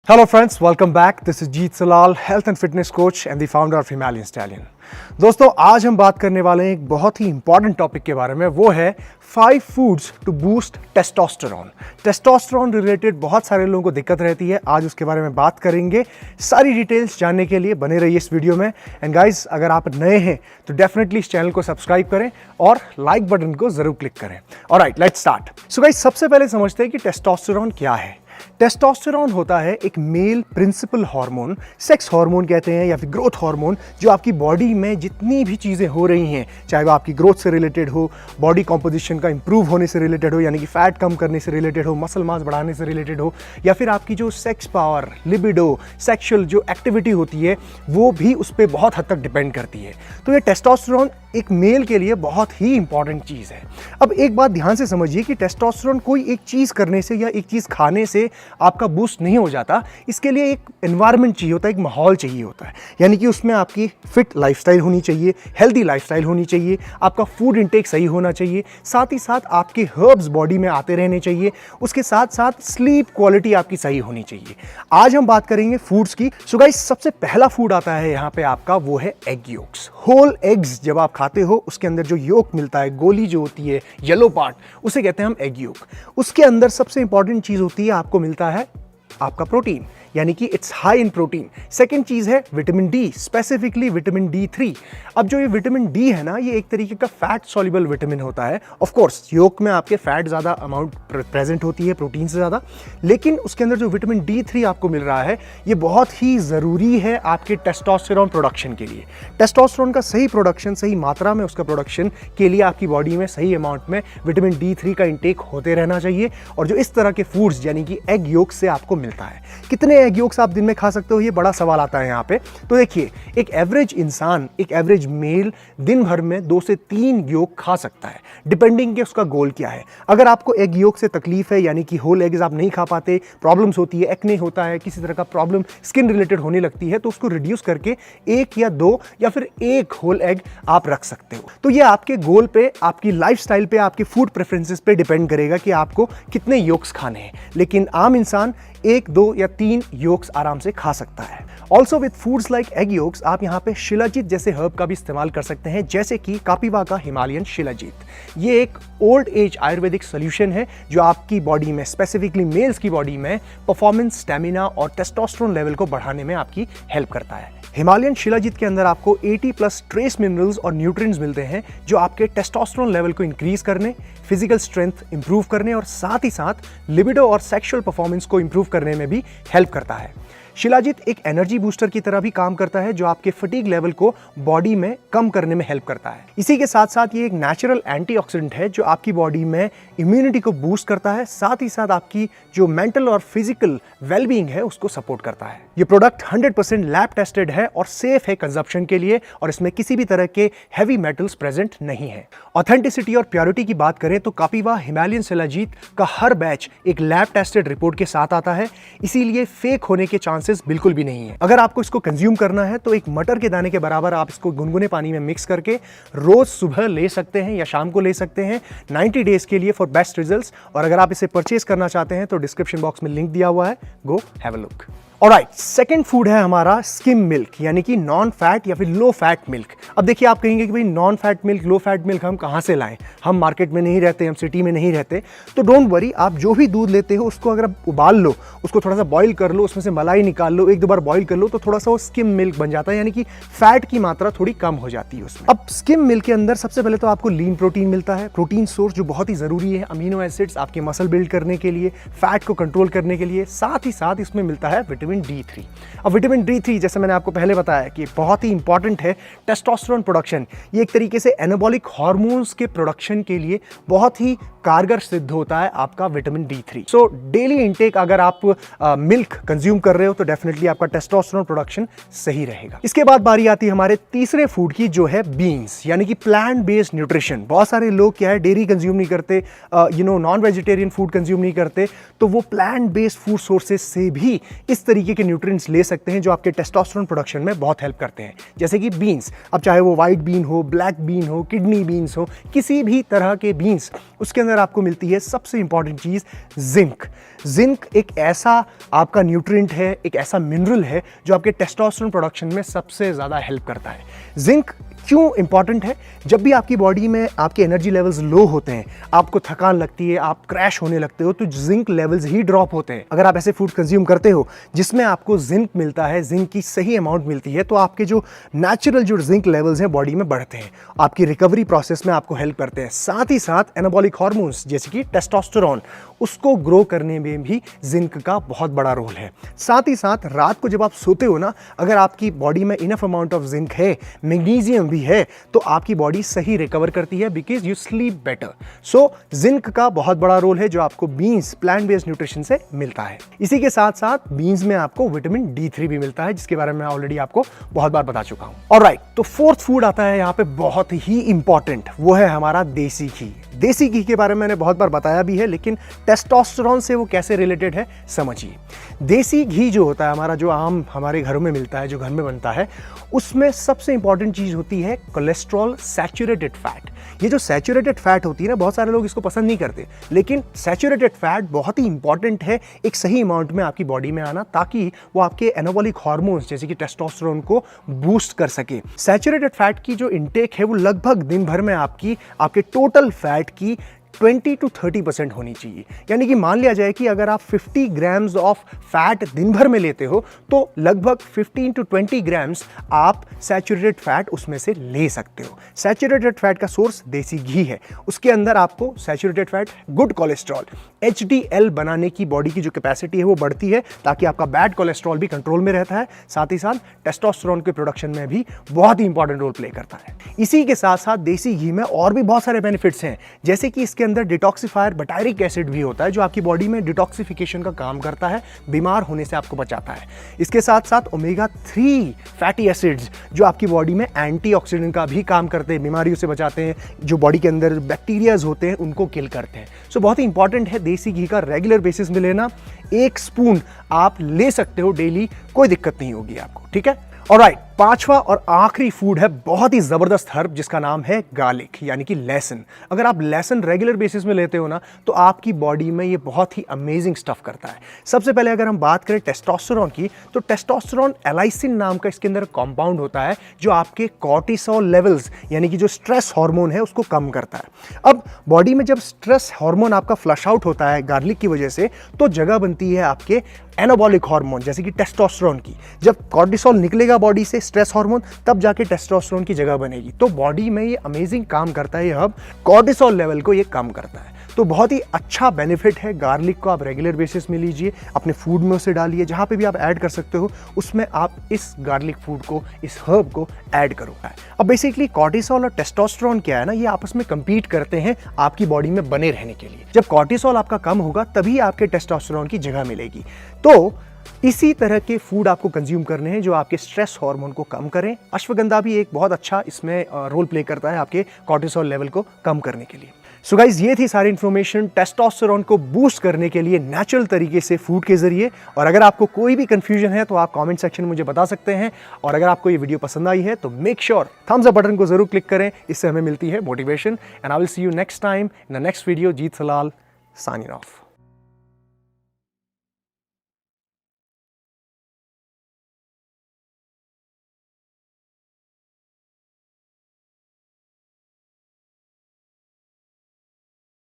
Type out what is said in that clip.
Hello friends, welcome back. This is Jeet Salal, health and fitness coach and the founder of Himalayan Stallion. दोस्तों आज हम बात करने वाले हैं एक बहुत ही इंपॉर्टेंट टॉपिक के बारे में, वो है 5 foods to boost testosterone. Testosterone related बहुत सारे लोगों को दिक्कत रहती है, आज उसके बारे में बात करेंगे। सारी डिटेल्स जानने के लिए बने रहिए इस वीडियो में। एंड गाइस, अगर आप नए हैं तो डेफिनेटली इस चैनल को सब्सक्राइब करें और लाइक बटन को जरूर क्लिक करें। Alright, let's start. So guys, सबसे पहले समझते हैं कि टेस्टोस्टेरोन क्या है। टेस्टोस्टेरोन होता है एक male principal hormone, sex hormone कहते हैं या फिर ग्रोथ हार्मोन, जो आपकी बॉडी में जितनी भी चीज़ें हो रही हैं, चाहे वो आपकी ग्रोथ से रिलेटेड हो, बॉडी कॉम्पोजिशन का इंप्रूव होने से रिलेटेड हो, यानी कि फैट कम करने से रिलेटेड हो, मसल मास बढ़ाने से रिलेटेड हो, या फिर आपकी जो सेक्स पावर, लिबिडो, सेक्सुअल जो एक्टिविटी होती है वो भी उस पर बहुत हद तक डिपेंड करती है। तो ये टेस्टोस्टेरोन एक मेल के लिए बहुत ही इंपॉर्टेंट चीज़ है। अब एक बात ध्यान से समझिए कि टेस्टोस्टेरोन कोई एक चीज़ करने से या एक चीज़ खाने से आपका बूस्ट नहीं हो जाता। इसके लिए एक एनवायरनमेंट चाहिए होता है, एक माहौल चाहिए होता है, यानी कि उसमें आपकी फिट लाइफस्टाइल होनी चाहिए, हेल्दी लाइफस्टाइल होनी चाहिए, आपका फूड इंटेक सही होना चाहिए, साथ ही साथ आपके हर्ब्स बॉडी में आते रहने चाहिए, उसके साथ साथ स्लीप क्वालिटी आपकी सही होनी चाहिए। आज हम बात करेंगे फूड्स की। सो गाइस, सबसे पहला फूड आता है यहाँ पे आपका, वो है एग योक्स। होल एग्स जब आप खाते हो, उसके अंदर जो योक मिलता है, गोली जो होती है, येलो पार्ट, उसे कहते हैं हम एग योक। उसके अंदर सबसे इंपॉर्टेंट चीज होती है, आपको मिलता है आपका प्रोटीन, यानी कि it's high in protein. Second चीज है vitamin D, specifically vitamin D3। अब जो ये विटामिन डी है ना, ये एक तरीके का फैट सॉल्युबल विटामिन होता है। ऑफ कोर्स योक में आपके फैट ज्यादा अमाउंट प्रेजेंट होती है प्रोटीन से ज्यादा, लेकिन उसके अंदर जो विटामिन D3 आपको मिल रहा है, ये बहुत ही जरूरी है आपके टेस्टोस्टेरोन प्रोडक्शन के लिए। टेस्टोस्टेरोन का सही प्रोडक्शन, सही मात्रा में उसका प्रोडक्शन के लिए आपकी बॉडी में सही अमाउंट में विटामिन D3 का इंटेक होते रहना चाहिए। और जो इस तरह के फूड्स यानी कि एग योक से आपको मिलता है। कितने एग योक्स आप दिन में खा सकते हो, ये बड़ा सवाल आता है यहाँ पे। तो देखिए, एक एवरेज इंसान, एक एवरेज मेल दिन भर में 2 से 3 योक खा सकता है, डिपेंडिंग कि उसका गोल क्या है। अगर आपको एग योक से तकलीफ है, यानी कि होल एग्स आप नहीं खा पाते, प्रॉब्लम्स होती है, एक्ने होता है, किसी तरह का प्रॉब्लम स्किन रिलेटेड होने लगती है, तो उसको रिड्यूस करके 1 या 2 या फिर 1 होल एग आप रख सकते हो। तो ये आपके गोल पे, आपकी लाइफस्टाइल पे, आपके फूड प्रेफरेंसेस पे डिपेंड करेगा कि आपको कितने योक्स खाने हैं। लेकिन आम इंसान 1, 2 या 3 योक्स आराम से खा सकता है। Also with foods like egg yolks आप यहाँ पे शिलाजीत जैसे हर्ब का भी इस्तेमाल कर सकते हैं, जैसे कि कापिवा का हिमालयन शिलाजीत। ये एक ओल्ड एज आयुर्वेदिक सोल्यूशन है जो आपकी बॉडी में, स्पेसिफिकली मेल्स की बॉडी में, परफॉर्मेंस, स्टेमिना और टेस्टोस्टेरोन लेवल को बढ़ाने में आपकी हेल्प करता है। हिमालयन शिलाजीत के अंदर आपको 80+ ट्रेस मिनरल्स और न्यूट्रिएंट्स मिलते हैं जो आपके टेस्टोस्टेरोन लेवल को इंक्रीज करने, फिजिकल स्ट्रेंथ इंप्रूव करने और साथ ही साथ लिबिडो और सेक्सुअल परफॉर्मेंस को इंप्रूव करने में भी हेल्प करता है। शिलाजीत एक एनर्जी बूस्टर की तरह भी काम करता है जो आपके फटीग लेवल को बॉडी में कम करने में हेल्प करता है। इसी के साथ साथ ये एक नेचुरल एंटीऑक्सीडेंट है जो आपकी बॉडी में इम्यूनिटी को बूस्ट करता है, साथ ही साथ आपकी जो मेंटल और फिजिकल वेलबींग है उसको सपोर्ट करता है। ये प्रोडक्ट 100% लैब टेस्टेड है और सेफ है कंजप्शन के लिए, और इसमें किसी भी तरह के हैवी मेटल्स प्रेजेंट नहीं है। ऑथेंटिसिटी और प्योरिटी की बात करें तो कापिवा हिमालयन शिलाजीत का हर बैच एक लैब टेस्टेड रिपोर्ट के साथ आता है, इसीलिए फेक होने के चांसेस बिल्कुल भी नहीं है। अगर आपको इसको कंज्यूम करना है तो एक मटर के दाने के बराबर आप इसको गुनगुने पानी में मिक्स करके रोज सुबह ले सकते हैं या शाम को ले सकते हैं 90 डेज के लिए फॉर बेस्ट रिजल्ट्स। और अगर आप इसे परचेज करना चाहते हैं तो डिस्क्रिप्शन बॉक्स में लिंक दिया हुआ है, go have a look. Alright, second food है हमारा स्किम मिल्क, यानी कि नॉन फैट या फिर लो फैट मिल्क। अब देखिए, आप कहेंगे कि भाई non fat milk, low fat milk हम कहाँ से लाएं, हम मार्केट में नहीं रहते, हम सिटी में नहीं रहते। तो डोंट वरी, आप जो भी दूध लेते हो उसको अगर आप उबाल लो, उसको थोड़ा सा बॉईल कर लो, उसमें से मलाई निकाल लो, 1-2 बार बॉईल कर लो, तो थोड़ा सा वो स्किम मिल्क बन जाता है, यानी कि फैट की मात्रा थोड़ी कम हो जाती है उसमें। अब स्किम मिल्क के अंदर सबसे पहले तो आपको लीन प्रोटीन मिलता है, प्रोटीन सोर्स जो बहुत ही जरूरी है, अमीनो एसिड्स आपके मसल बिल्ड करने के लिए, फैट को कंट्रोल करने के लिए, साथ ही साथ इसमें मिलता है विटामिन D3। अब विटामिन D3 जैसे मैंने आपको पहले बताया कि बहुत ही इंपॉर्टेंट है टेस्टोस्टेरोन प्रोडक्शन। ये एक तरीके से एनाबॉलिक हार्मोन्स के प्रोडक्शन के लिए बहुत ही कारगर सिद्ध होता है आपका vitamin D3। So daily intake अगर आप मिल्क कंज्यूम कर रहे हो तो डेफिनेटली आपका टेस्टोस्टेरोन प्रोडक्शन सही रहेगा। इसके बाद बारी आती है हमारे तीसरे फूड की, जो है बीन्स, यानी कि प्लांट बेस्ड न्यूट्रिशन। बहुत सारे लोग क्या है, डेयरी कंज्यूम नहीं करते, नॉन वेजिटेरियन फूड कंज्यूम नहीं करते, तो वो प्लांट बेस्ड फूड सोर्सेज से भी इस तरीके तरीके के न्यूट्रिएंट्स ले सकते हैं जो आपके टेस्टोस्टेरोन प्रोडक्शन में बहुत हेल्प करते हैं, जैसे कि बीन्स। अब चाहे वो वाइट बीन हो, ब्लैक बीन हो, किडनी बीन्स हो, किसी भी तरह के बीन्स, उसके अंदर आपको मिलती है सबसे इंपॉर्टेंट चीज़ जिंक। जिंक एक ऐसा आपका न्यूट्रिएंट है, एक ऐसा मिनरल है जो आपके टेस्टोस्टेरोन प्रोडक्शन में सबसे ज़्यादा हेल्प करता है। जिंक क्यों इंपॉर्टेंट है? जब भी आपकी बॉडी में आपके एनर्जी लेवल्स लो होते हैं, आपको थकान लगती है, आप क्रैश होने लगते हो, तो जिंक लेवल्स ही ड्रॉप होते हैं। अगर आप ऐसे फूड कंज्यूम करते हो जिसमें आपको जिंक मिलता है, जिंक की सही अमाउंट मिलती है, तो आपके जो नेचुरल जो जिंक लेवल्स हैं बॉडी में बढ़ते हैं, आपकी रिकवरी प्रोसेस में आपको हेल्प करते हैं। साथ ही साथ एनाबॉलिक हार्मोन्स जैसे कि टेस्टोस्टेरोन, उसको ग्रो करने में भी जिंक का बहुत बड़ा रोल है। साथ ही साथ रात को जब आप सोते हो ना, अगर आपकी बॉडी में इनफ अमाउंट ऑफ जिंक है, मैग्नीशियम भी है, तो आपकी बॉडी सही रिकवर करती है because you sleep better. So zinc का बहुत बड़ा रोल है जो आपको बीन्स, प्लांट बेस्ड न्यूट्रिशन से मिलता है। इसी के साथ साथ बीन्स में आपको विटामिन D3 भी मिलता है, जिसके बारे में ऑलरेडी आपको बहुत बार बता चुका हूं। ऑलराइट, तो फोर्थ फूड आता है यहाँ पे बहुत ही इंपॉर्टेंट, वो है हमारा देसी घी। देसी घी के बारे में मैंने बहुत बार बताया भी है, लेकिन टेस्टोस्टेरोन से वो कैसे रिलेटेड है समझिए। देसी घी जो होता है हमारा, जो आम हमारे घरों में मिलता है, जो घर में बनता है, उसमें सबसे इंपॉर्टेंट चीज होती है कोलेस्ट्रॉल सैचुरेटेड फैट। ये जो सैचुरेटेड फैट होती है ना, बहुत सारे लोग इसको पसंद नहीं करते, लेकिन सैचुरेटेड फैट बहुत ही इंपॉर्टेंट है एक सही अमाउंट में आपकी बॉडी में आना, ताकि वो आपके एनाबॉलिक हार्मोन्स जैसे कि टेस्टोस्टेरोन को बूस्ट कर सके। सैचुरेटेड फैट की जो इंटेक है वो लगभग दिन भर में आपके टोटल फैट की 20 to 30% होनी चाहिए। यानी कि मान लिया जाए कि अगर आप 50 ग्राम्स ऑफ फैट दिन भर में लेते हो, तो लगभग 15 to 20 ग्राम्स आप सैचुरेटेड फैट उसमें से ले सकते हो। सैचुरेटेड फैट का सोर्स देसी घी है। उसके अंदर आपको saturated fat, good cholesterol, HDL बनाने की बॉडी की जो कैपेसिटी है वो बढ़ती है, ताकि आपका बैड कोलेस्ट्रॉल भी कंट्रोल में रहता है। साथ ही साथ टेस्टोस्टेरोन के प्रोडक्शन में भी बहुत ही इंपॉर्टेंट रोल प्ले करता है। इसी के साथ साथ देसी घी में और भी बहुत सारे बेनिफिट्स हैं, जैसे कि इसके अंदर डिटॉक्सिफायर बटायरिक एसिड भी होता है, जो आपकी बॉडी में डिटॉक्सिफिकेशन का काम करता है, बीमार होने से आपको बचाता है। इसके साथ साथ ओमेगा 3 फैटी एसिड्स, जो आपकी बॉडी में एंटीऑक्सीडेंट का भी काम करते हैं, बीमारियों से बचाते हैं, जो बॉडी के अंदर बैक्टीरियाज होते हैं उनको किल करते हैं। सो बहुत ही इंपॉर्टेंट है देसी घी का रेगुलर बेसिस में लेना। 1 स्पून आप ले सकते हो डेली, कोई दिक्कत नहीं होगी आपको, ठीक है। ऑलराइट, पांचवा और आखिरी फूड है बहुत ही जबरदस्त हर्ब, जिसका नाम है गार्लिक, यानी कि लहसुन। अगर आप लहसुन रेगुलर बेसिस में लेते हो ना, तो आपकी बॉडी में ये बहुत ही अमेजिंग स्टफ करता है। सबसे पहले अगर हम बात करें टेस्टोस्टेरोन की, तो टेस्टोस्टेरोन एलाइसिन नाम का इसके अंदर कंपाउंड होता है, जो आपके कॉर्टिसोल लेवल्स यानी कि जो स्ट्रेस हार्मोन है उसको कम करता है। अब बॉडी में जब स्ट्रेस हार्मोन आपका फ्लश आउट होता है गार्लिक की वजह से, तो जगह बनती है आपके एनाबॉलिक हार्मोन जैसे कि टेस्टोस्टेरोन की। जब कॉर्टिसोल निकलेगा बॉडी से, स्ट्रेस हार्मोन, तब जाके टेस्टोस्टेरोन की जगह बनेगी। तो बॉडी में ये अमेजिंग काम करता है, ये हब कॉर्टिसोल लेवल को ये कम करता है। तो बहुत ही अच्छा बेनिफिट है। गार्लिक को आप रेगुलर बेसिस में लीजिए, अपने फूड में उसे डालिए, जहाँ पे भी आप ऐड कर सकते हो उसमें आप इस गार्लिक फूड को, इस हर्ब को ऐड करो। अब बेसिकली कॉर्टिसोल और टेस्टोस्टेरोन क्या है ना, ये आपस में कंपीट करते हैं आपकी बॉडी में बने रहने के लिए। जब कॉर्टिसोल आपका कम होगा तभी आपके टेस्टोस्टेरोन की जगह मिलेगी। तो इसी तरह के फूड आपको कंज्यूम करने हैं जो आपके स्ट्रेस हार्मोन को कम करें। अश्वगंधा भी एक बहुत अच्छा इसमें रोल प्ले करता है आपके कॉर्टिसोल लेवल को कम करने के लिए। सो गाइज, ये थी सारी इन्फॉर्मेशन टेस्टोस्टेरोन को बूस्ट करने के लिए नेचुरल तरीके से फूड के जरिए। और अगर आपको कोई भी कंफ्यूजन है तो आप कमेंट सेक्शन में मुझे बता सकते हैं। और अगर आपको ये वीडियो पसंद आई है तो make sure thumbs up button को जरूर क्लिक करें, इससे हमें मिलती है motivation. And I will see you next time in the next video. Jeet Salal, signing of.